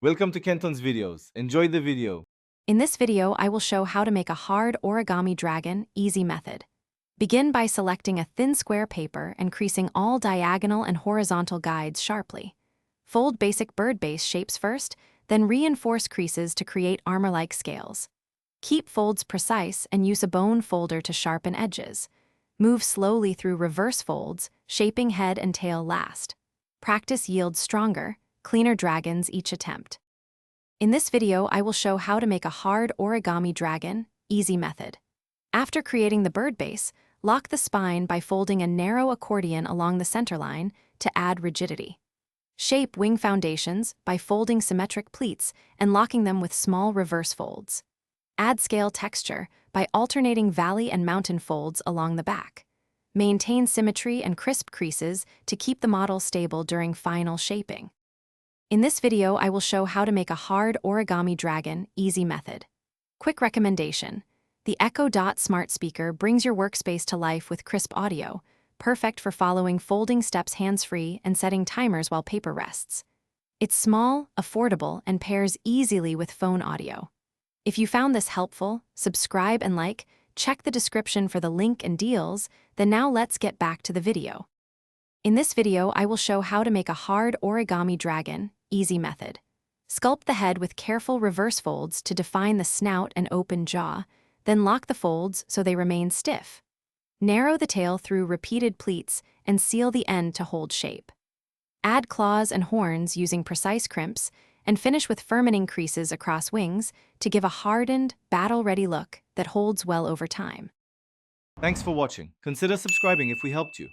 Welcome to Kenton's videos. Enjoy the video. In this video, I will show how to make a hard origami dragon easy method. Begin by selecting a thin square paper and creasing all diagonal and horizontal guides sharply. Fold basic bird base shapes first, then reinforce creases to create armor-like scales. Keep folds precise and use a bone folder to sharpen edges. Move slowly through reverse folds, shaping head and tail last. Practice yields stronger, cleaner dragons each attempt. In this video, I will show how to make a hard origami dragon easy method. After creating the bird base, lock the spine by folding a narrow accordion along the center line to add rigidity. Shape wing foundations by folding symmetric pleats and locking them with small reverse folds. Add scale texture by alternating valley and mountain folds along the back. Maintain symmetry and crisp creases to keep the model stable during final shaping. In this video, I will show how to make a hard origami dragon easy method. Quick recommendation: the Echo Dot smart speaker brings your workspace to life with crisp audio, perfect for following folding steps hands-free and setting timers while paper rests. It's small, affordable, and pairs easily with phone audio. If you found this helpful, subscribe and like, check the description for the link and deals, then now let's get back to the video. In this video, I will show how to make a hard origami dragon easy method. Sculpt the head with careful reverse folds to define the snout and open jaw, then lock the folds so they remain stiff. Narrow the tail through repeated pleats and seal the end to hold shape. Add claws and horns using precise crimps, and finish with firming creases across wings to give a hardened, battle-ready look that holds well over time. Thanks for watching. Consider subscribing if we helped you.